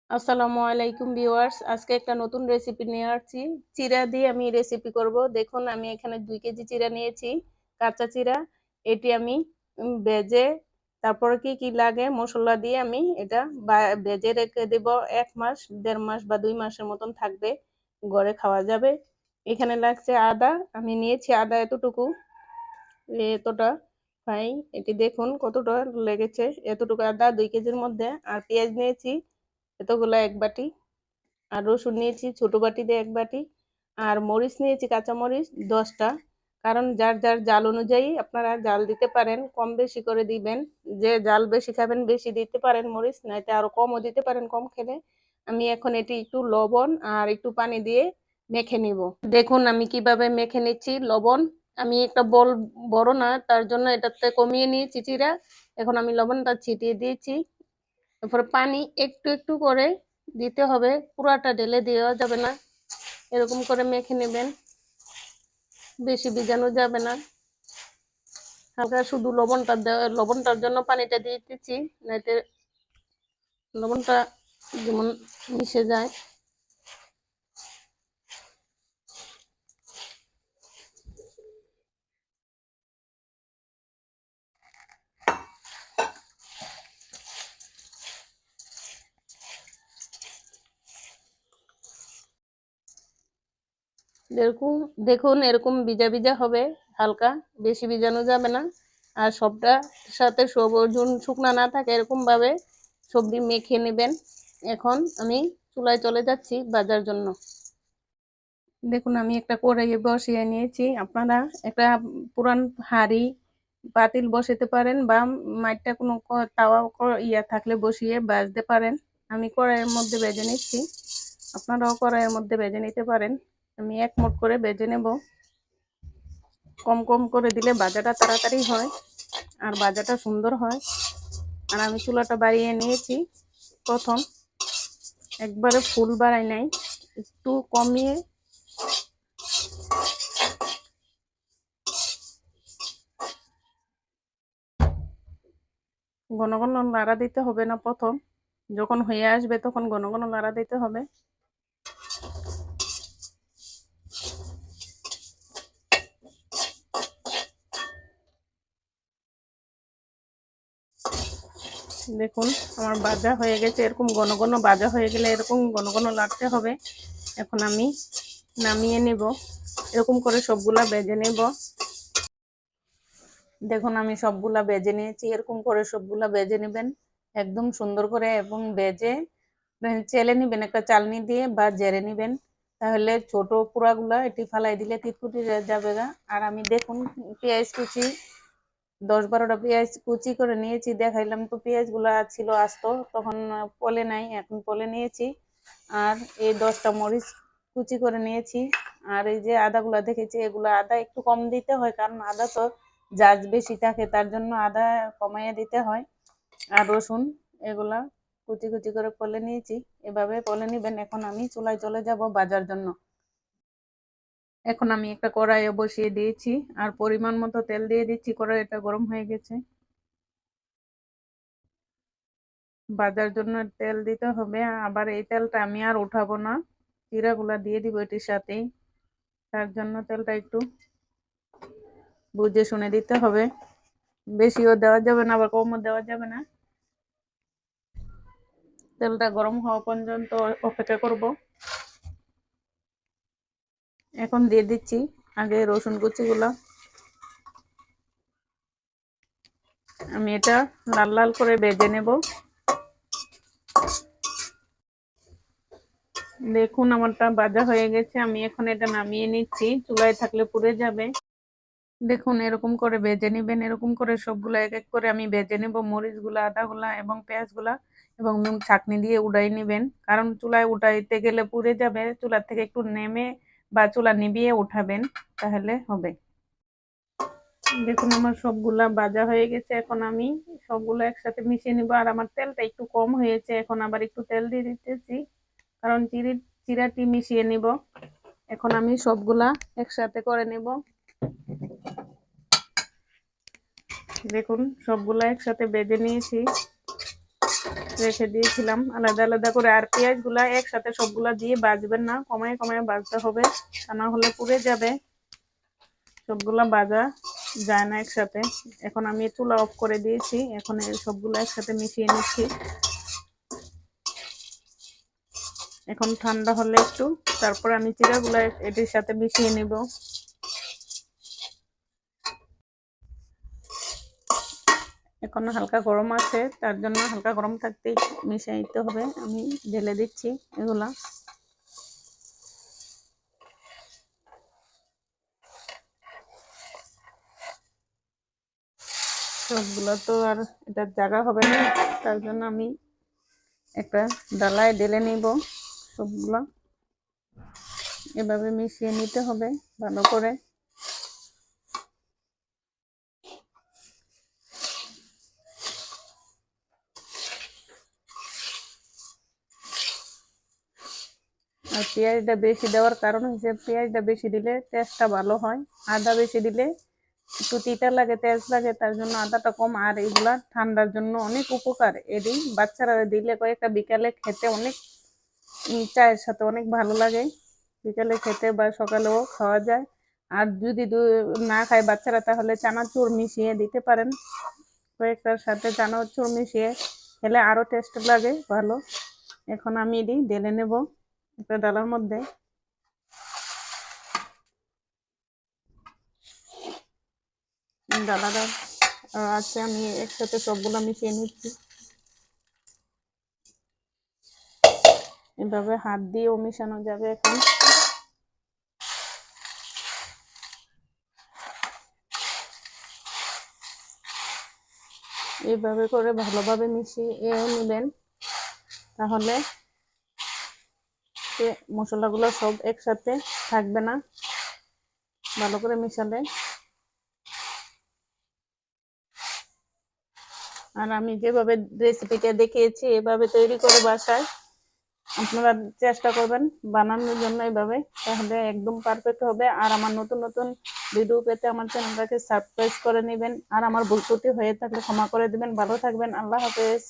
আসসালামু আলাইকুম ভিউয়ার্স, আজকে একটা নতুন রেসিপি নিয়ে আসছি। চিড়া দিয়ে আমি রেসিপি করব। দেখুন আমি এখানে 2 কেজি চিড়া নিয়েছি, কাঁচা চিড়া। এটি আমি ভেজে তারপরে কি লাগে মসলা দিয়ে আমি এটা ভেজে রেখে দেব। 1 মাস, 1.5 মাস বা 2 মাসের মতন থাকবে, ঘরে খাওয়া যাবে। এখানে লাগছে আদা, আমি নিয়েছি আদা এতটুকু, এতটা ভাই। এটি দেখুন কতটা লেগেছে, এতটুকু আদা 2 কেজির মধ্যে। আর পেঁয়াজ নিয়েছি এতগুলা 1 বাটি। আর রসুন নিয়েছি ছোট বাটি দিয়ে 1 বাটি। আর মরিচ নিয়েছি কাঁচা মরিচ 10টা। কারণ যার যার জাল অনুযায়ী আপনারা জাল দিতে পারেন, কম বেশি করে দিবেন। যে জাল বেশি খাবেন বেশি দিতে পারেন মরিচ, নাইতে আরো কমও দিতে পারেন কম খেলে। আমি এখন এটি একটু লবণ আর একটু পানি দিয়ে মেখে নিব। দেখুন আমি কিভাবে মেখে নিচ্ছি। লবণ আমি একটা বড় না, তার জন্য এটাতে কমিয়ে নিয়েছি চিচিরা। এখন আমি লবণটা ছিটিয়ে দিয়েছি। তারপরে পানি একটু একটু করে দিতে হবে, পুরাটা ঢেলে দেওয়া যাবে না। এরকম করে মেখে নেবেন, বেশি ভিজানো যাবে না। হালকা শুধু লবণটার জন্য পানিটা দিয়ে দিচ্ছি, নাইতে লবণটা যেমন মিশে যায়। এরকম দেখুন, এরকম ভিজা ভিজা হবে হালকা, বেশি ভিজানো যাবে না। আর সবটা সাথে সব শুকনা না থাকে এরকম ভাবে সবজি মেখে নেবেন। এখন আমি চুলায় চলে যাচ্ছি ভাজার জন্য। দেখুন আমি একটা কড়াইয়ে বসিয়ে নিয়েছি। আপনারা একটা পুরান হাঁড়ি পাতিল বসাতে পারেন, বা মাটিটা কোনো তাওয়া ইয়া থাকলে বসিয়ে ভাজতে পারেন। আমি কড়াইয়ের মধ্যে ভেজে নিচ্ছি, আপনারাও কড়াইয়ের মধ্যে ভেজে নিতে পারেন। আমি 1 মুঠ করে ভেজে নেব। কম কম করে দিলে ভাজাটা তাড়াতাড়ি হয় আর ভাজাটা সুন্দর হয়। আর আমি চুলাটা বাড়িয়ে নিয়েছি। প্রথম একবারে ফুল বাড়াই নাই, একটু কমিয়ে ঘন ঘন নাড়া দিতে হবে না। প্রথম যখন হয়ে আসবে তখন ঘন ঘন নাড়া দিতে হবে। দেখুন আমার ভাজা হয়ে গেছে, এরকম ঘন ঘন ভাজা হয়ে গেলে এরকম ঘন ঘন লাগতে হবে। এখন আমি নামিয়ে নেব, এরকম করে সবগুলা ভেজে নেব। দেখুন আমি সবগুলা ভেজে নিয়েছি, এরকম করে সবগুলা ভেজে নেবেন একদম সুন্দর করে, এবং ভেজে চেলে নেবেন একটা চালনি দিয়ে বা জেরে নেবেন। তাহলে ছোট পোড়াগুলা এটি ফালাই দিলে তিতকুটি যাবে না। আর আমি দেখুন পেঁয়াজ কুচি 10-12টা পেঁয়াজ কুচি করে নিয়েছি, দেখাইলাম তো পেঁয়াজ গুলা ছিল আস্ত, তখন পলে নাই, এখন পলে নিয়েছি। আর এই 10টা মরিচ কুচি করে নিয়েছি। আর এই যে আদাগুলা দেখেছি, এগুলা আদা একটু কম দিতে হয়, কারণ আদা তো ঝাঁজ বেশি থাকে, তার জন্য আদা কমাইয়ে দিতে হয়। আর রসুন এগুলা কুচি কুচি করে পলে নিয়েছি, এভাবে পলে নিবেন। এখন আমি চুলায় চলে যাব ভাজার জন্য। এখন আমি একটা কড়াইয়ে বসিয়ে দিয়েছি আর পরিমাণ মতো তেল দিয়ে দিচ্ছি। কড়াইটা গরম হয়ে গেছে। ভাজার জন্য তেল দিতে হবে, আবার এই তেলটা আমি আর উঠাবো না, জিরাগুলা দিয়ে দিব এটির সাথেই। তার জন্য তেলটা একটু বুঝে শুনে দিতে হবে, বেশিও দেওয়া যাবে না আবার কমও দেওয়া যাবে না। তেলটা গরম হওয়া পর্যন্ত অপেক্ষা করব। এখন দিয়ে দিচ্ছি আগে রসুন কুচিগুলো। আমি এটা লাল লাল করে ভেজে নেব। দেখুন আমারটা ভাজা হয়ে গেছে, আমি এখন এটা নামিয়ে নিচ্ছি, চুলায় থাকলে পুড়ে যাবে। দেখুন এরকম করে ভেজে নেবেন, এরকম করে সবগুলা এক এক করে আমি ভেজে নেব, মরিচগুলা আদাগুলা এবং পেঁয়াজগুলা, এবং ছাঁকনি দিয়ে উঠাই নেবেন, কারণ চুলায় উঠাইতে গেলে পুড়ে যাবে। চুলার থেকে একটু নেমে বা চুলা নিভিয়ে উঠাবেন, তাহলে হবে। দেখুন আমার সবগুলা ভাজা হয়ে গেছে, এখন আমি সবগুলো একসাথে মিশিয়ে নিব। আর আমার তেলটা একটু কম হয়েছে, এখন আবার একটু তেল দিয়ে দিতেছি, কারণ চিরাটি মিশিয়ে নিব। এখন আমি সবগুলা একসাথে করে নেব। দেখুন সবগুলা একসাথে ভেজে নিয়েছি। রেখে দিয়েছিলাম আলাদা আলাদা করে। আর পেঁয়াজগুলা একসাথে সবগুলা দিয়ে ভাজবেন না, কমায় কমায় ভাজতে হবে, তা না হলে পুড়ে যাবে। সবগুলা ভাজা যায় না একসাথে। এখন আমি চুলা অফ করে দিয়েছি, এখন সবগুলো একসাথে মিশিয়ে নিচ্ছি। এখন ঠান্ডা হলে একটু, তারপর আমি চিড়াগুলা এটির সাথে মিশিয়ে নিব। এখন হালকা গরম আছে, তার জন্য হালকা গরম থাকতেই মিশিয়ে নিতে হবে। আমি ঢেলে দিচ্ছি এগুলা। সবগুলো তো আর এটার জায়গা হবে না, তার জন্য আমি একটা ডালায় ঢেলে নিব। সবগুলো এভাবে মিশিয়ে নিতে হবে ভালো করে। আর পেঁয়াজটা বেশি দেওয়ার কারণ হচ্ছে, পেঁয়াজটা বেশি দিলে টেস্টটা ভালো হয়। আদা বেশি দিলে একটু তিতা লাগে, তেজ লাগে, তার জন্য আদাটা কম। আর এগুলা ঠান্ডার জন্য অনেক উপকার। এটি বাচ্চারা দিলে কয়েকটা বিকালে খেতে অনেক, চায়ের সাথে অনেক ভালো লাগে। বিকালে খেতে বা সকালেও খাওয়া যায়। আর যদি না খায় বাচ্চারা, তাহলে চানাচুর মিশিয়ে দিতে পারেন। কয়েকটার সাথে চানাচুর মিশিয়ে খেলে আরো টেস্ট লাগে ভালো। এখন আমি এটি ঢেলে নেব একটা ডালার মধ্যে। ডালাটা আছে, আমি একসাথে সবগুলো মিশিয়ে নিচ্ছি। এভাবে হাত দিয়েও মিশানো যাবে। এখন এইভাবে করে ভালোভাবে মিশিয়ে নেবেন, তাহলে মশলাগুলো সব একসাথে থাকবে না, ভালো করে মিশালে। আর আমি যেভাবে রেসিপিটা দেখিয়েছি এভাবে তৈরি করে বাসায় আপনারা চেষ্টা করবেন বানানোর জন্য এভাবে, তাহলে একদম পারফেক্ট হবে। আর আমার নতুন নতুন ভিডিও পেতে আমার চ্যানেলটাকে সাবস্ক্রাইব করে নেবেন। আর আমার ভুল ত্রুটি হয়ে থাকলে ক্ষমা করে দিবেন। ভালো থাকবেন, আল্লাহ হাফেজ।